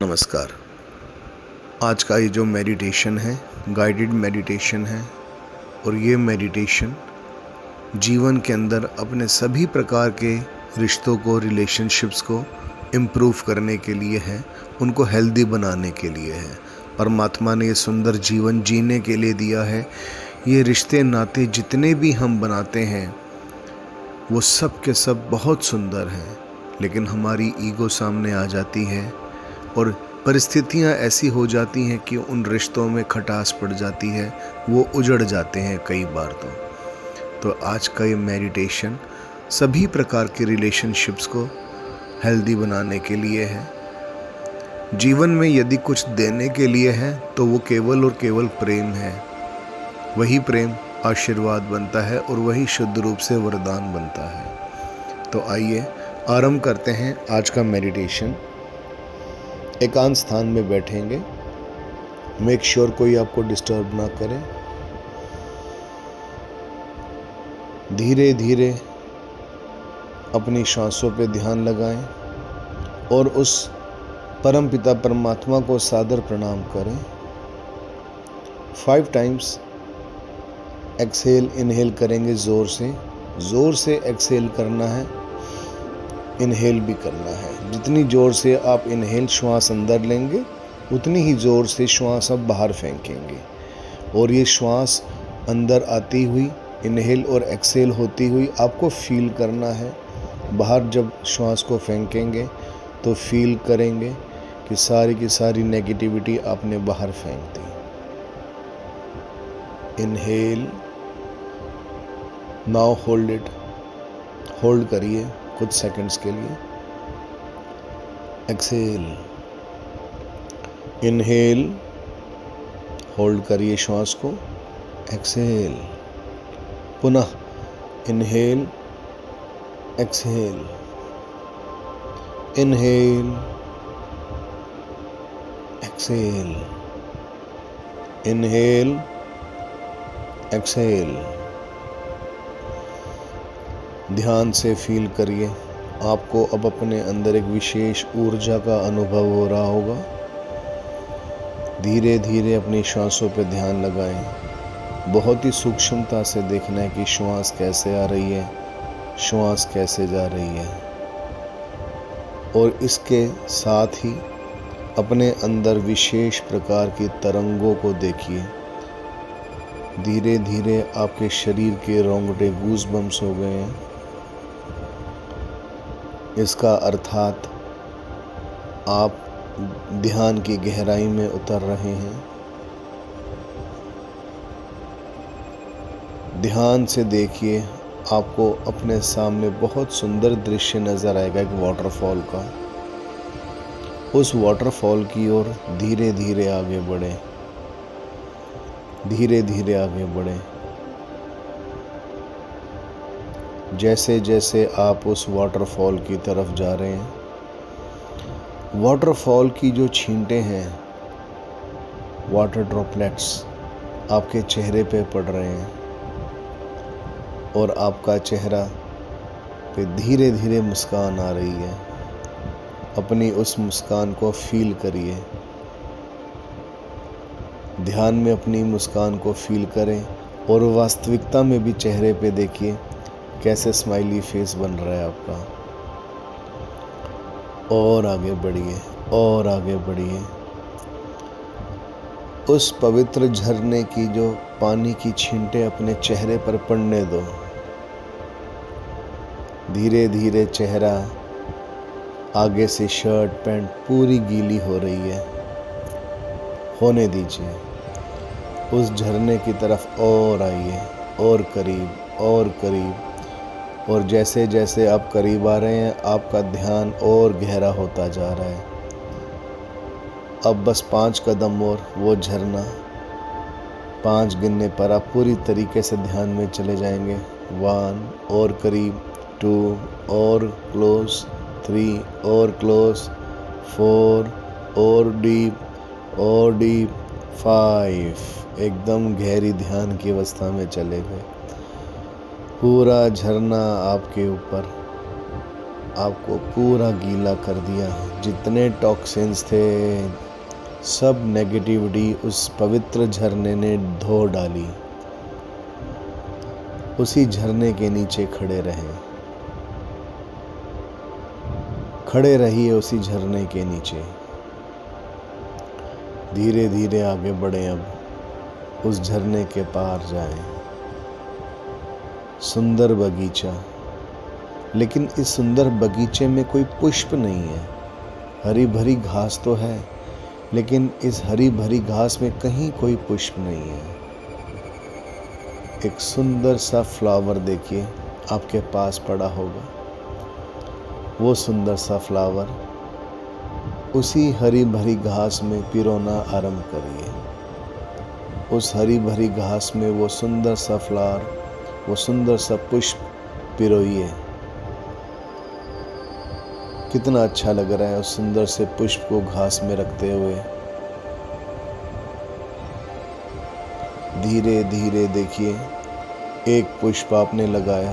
नमस्कार। आज का ये जो मेडिटेशन है, गाइडेड मेडिटेशन है और ये मेडिटेशन जीवन के अंदर अपने सभी प्रकार के रिश्तों को, रिलेशनशिप्स को इम्प्रूव करने के लिए है, उनको हेल्दी बनाने के लिए है। परमात्मा ने ये सुंदर जीवन जीने के लिए दिया है। ये रिश्ते नाते जितने भी हम बनाते हैं वो सब के सब बहुत सुंदर हैं, लेकिन हमारी ईगो सामने आ जाती है और परिस्थितियां ऐसी हो जाती हैं कि उन रिश्तों में खटास पड़ जाती है, वो उजड़ जाते हैं कई बार। तो आज का ये मेडिटेशन सभी प्रकार के रिलेशनशिप्स को हेल्दी बनाने के लिए है। जीवन में यदि कुछ देने के लिए है तो वो केवल और केवल प्रेम है। वही प्रेम आशीर्वाद बनता है और वही शुद्ध रूप से वरदान बनता है। तो आइए आरंभ करते हैं आज का मेडिटेशन। एकांत स्थान में बैठेंगे। मेक श्योर कोई आपको डिस्टर्ब ना करे। धीरे धीरे अपनी सांसों पे ध्यान लगाएं और उस परम पिता परमात्मा को सादर प्रणाम करें। 5 टाइम्स एक्सहेल इनहेल करेंगे। ज़ोर से एक्सहेल करना है, इनहेल भी करना है। जितनी ज़ोर से आप इनहेल श्वास अंदर लेंगे उतनी ही ज़ोर से श्वास आप बाहर फेंकेंगे। और ये श्वास अंदर आती हुई, इनहेल और एक्सहेल होती हुई आपको फील करना है। बाहर जब श्वास को फेंकेंगे तो फील करेंगे कि सारी की सारी नेगेटिविटी आपने बाहर फेंक दी। Inhale, now hold it. Hold करिए कुछ सेकंड्स के लिए। एक्सहेल, इनहेल, होल्ड करिए श्वास को। एक्सहेल, पुनः inhale, exhale, inhale, exhale, inhale, exhale. ध्यान से फील करिए। आपको अब अपने अंदर एक विशेष ऊर्जा का अनुभव हो रहा होगा। धीरे धीरे अपनी श्वासों पर ध्यान लगाएं। बहुत ही सूक्ष्मता से देखना है कि श्वास कैसे आ रही है, श्वास कैसे जा रही है। और इसके साथ ही अपने अंदर विशेष प्रकार की तरंगों को देखिए। धीरे धीरे आपके शरीर के रोंगटे गूज़बम्स हो गए हैं। इसका अर्थात आप ध्यान की गहराई में उतर रहे हैं। ध्यान से देखिए, आपको अपने सामने बहुत सुंदर दृश्य नज़र आएगा, एक वाटरफॉल का। उस वाटरफॉल की ओर धीरे धीरे आगे बढ़ें, धीरे धीरे आगे बढ़ें। जैसे जैसे आप उस वाटरफॉल की तरफ जा रहे हैं, वाटरफॉल की जो छींटे हैं, वाटर ड्रॉपलेट्स आपके चेहरे पे पड़ रहे हैं और आपका चेहरा पे धीरे धीरे मुस्कान आ रही है। अपनी उस मुस्कान को फील करिए। ध्यान में अपनी मुस्कान को फील करें और वास्तविकता में भी चेहरे पे देखिए कैसे स्माइली फेस बन रहा है आपका। और आगे बढ़िए, और आगे बढ़िए। उस पवित्र झरने की जो पानी की छींटे अपने चेहरे पर पड़ने दो। धीरे धीरे चेहरा, आगे से शर्ट पैंट पूरी गीली हो रही है, होने दीजिए। उस झरने की तरफ और आइए, और करीब, और करीब। और जैसे जैसे आप करीब आ रहे हैं, आपका ध्यान और गहरा होता जा रहा है। अब बस 5 कदम और वो झरना, 5 गिनने पर आप पूरी तरीके से ध्यान में चले जाएंगे। 1 और करीब, 2 और क्लोज, 3 और क्लोज, 4 और डीप, 5। एकदम गहरी ध्यान की अवस्था में चले गए। पूरा झरना आपके ऊपर, आपको पूरा गीला कर दिया। जितने टॉक्सिन्स थे, सब नेगेटिविटी उस पवित्र झरने ने धो डाली। उसी झरने के नीचे खड़े रहिए उसी झरने के नीचे। धीरे धीरे आगे बढ़े, अब उस झरने के पार जाएं। सुंदर बगीचा, लेकिन इस सुंदर बगीचे में कोई पुष्प नहीं है। हरी भरी घास तो है, लेकिन इस हरी भरी घास में कहीं कोई पुष्प नहीं है। एक सुंदर सा फ्लावर देखिए, आपके पास पड़ा होगा। वो सुंदर सा फ्लावर उसी हरी भरी घास में पिरोना आरंभ करिए। उस हरी भरी घास में वो सुंदर सा फ्लावर, वो सुंदर सा पुष्प पिरोइए। कितना अच्छा लग रहा है उस सुंदर से पुष्प को घास में रखते हुए। धीरे धीरे देखिए, एक पुष्प आपने लगाया।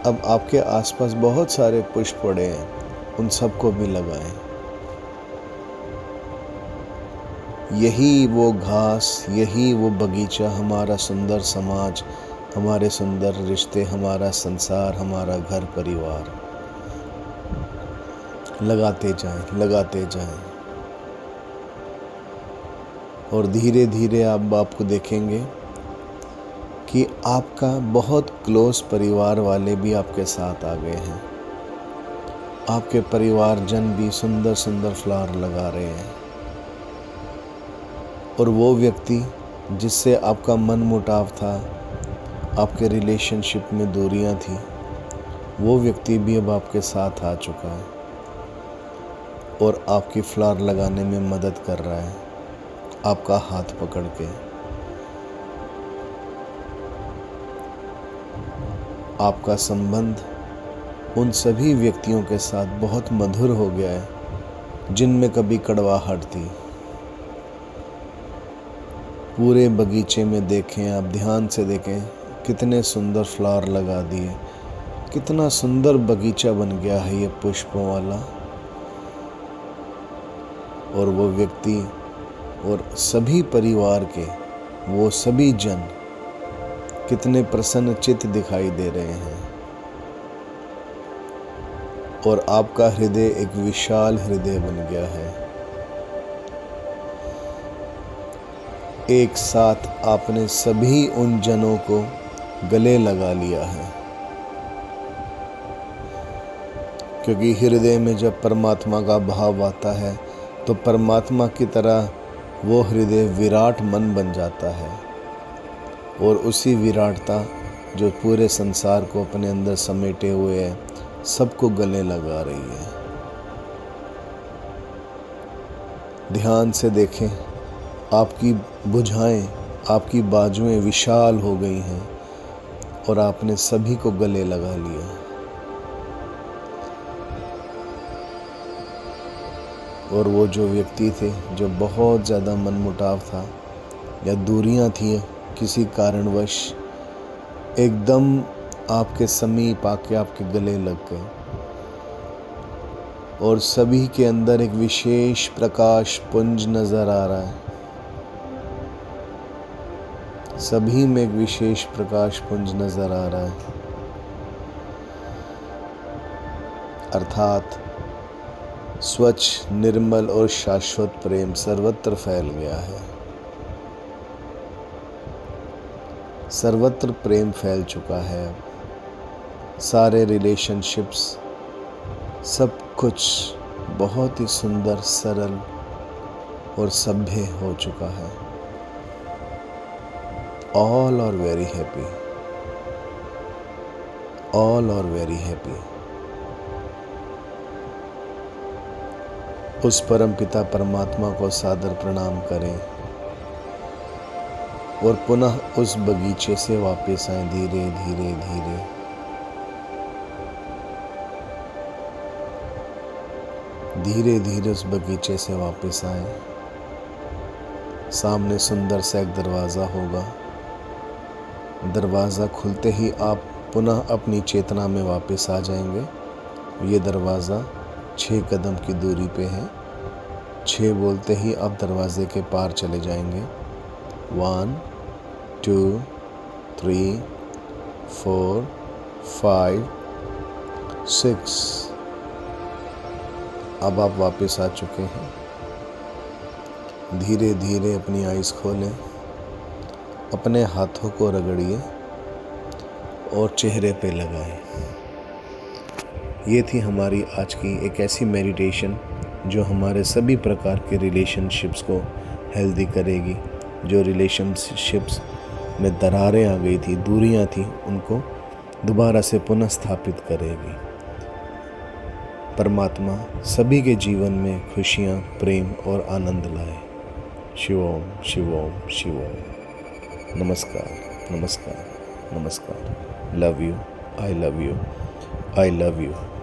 अब आपके आसपास बहुत सारे पुष्प पड़े हैं, उन सबको भी लगाएं। यही वो घास, यही वो बगीचा, हमारा सुंदर समाज, हमारे सुंदर रिश्ते, हमारा संसार, हमारा घर परिवार। लगाते जाएं। और धीरे धीरे आप आपको देखेंगे कि आपका बहुत क्लोज परिवार वाले भी आपके साथ आ गए हैं। आपके परिवारजन भी सुंदर सुंदर फ्लावर लगा रहे हैं। और वो व्यक्ति जिससे आपका मन मुटाव था, आपके रिलेशनशिप में दूरियां थी, वो व्यक्ति भी अब आपके साथ आ चुका है और आपकी फ्लावर लगाने में मदद कर रहा है, आपका हाथ पकड़ के। आपका संबंध उन सभी व्यक्तियों के साथ बहुत मधुर हो गया है जिनमें कभी कड़वाहट थी। पूरे बगीचे में देखें, आप ध्यान से देखें, कितने सुंदर फ्लावर लगा दिए। कितना सुंदर बगीचा बन गया है ये पुष्पों वाला। और वो व्यक्ति और सभी परिवार के वो सभी जन कितने प्रसन्न चित्त दिखाई दे रहे हैं। और आपका हृदय एक विशाल हृदय बन गया है। एक साथ आपने सभी उन जनों को गले लगा लिया है, क्योंकि हृदय में जब परमात्मा का भाव आता है तो परमात्मा की तरह वो हृदय विराट मन बन जाता है। और उसी विराटता जो पूरे संसार को अपने अंदर समेटे हुए है, सबको गले लगा रही है। ध्यान से देखें, आपकी भुजाएं, आपकी बाजुएं विशाल हो गई हैं और आपने सभी को गले लगा लिया। और वो जो व्यक्ति थे, जो बहुत ज़्यादा मनमुटाव था या दूरियां थी किसी कारणवश, एकदम आपके समीप आके आपके गले लग गए। और सभी के अंदर एक विशेष प्रकाश पुंज नजर आ रहा है। सभी में एक विशेष प्रकाश पुंज नजर आ रहा है, अर्थात स्वच्छ, निर्मल और शाश्वत प्रेम सर्वत्र फैल गया है। सर्वत्र प्रेम फैल चुका है। सारे रिलेशनशिप्स, सब कुछ बहुत ही सुंदर, सरल और सभ्य हो चुका है। All are very happy. All are very happy. उस परमपिता परमात्मा को सादर प्रणाम करें और पुनः उस बगीचे से वापस आए। धीरे धीरे धीरे धीरे धीरे उस बगीचे से वापस आए। सामने सुंदर सा एक दरवाज़ा होगा। दरवाज़ा खुलते ही आप पुनः अपनी चेतना में वापस आ जाएंगे ये दरवाज़ा 6 कदम की दूरी पे है। 6 बोलते ही आप दरवाजे के पार चले जाएंगे। 1 2 3 4 5 6। अब आप वापस आ चुके हैं। धीरे धीरे अपनी आइज़ खोलें, अपने हाथों को रगड़िए और चेहरे पे लगाएं। ये थी हमारी आज की एक ऐसी मेडिटेशन जो हमारे सभी प्रकार के रिलेशनशिप्स को हेल्दी करेगी। जो रिलेशनशिप्स में दरारें आ गई थी, दूरियां थी, उनको दोबारा से पुनः स्थापित करेगी। परमात्मा सभी के जीवन में खुशियाँ, प्रेम और आनंद लाए। शिवोम शिवोम शिवोम। नमस्कार नमस्कार नमस्कार। Love you, I love you, I love you.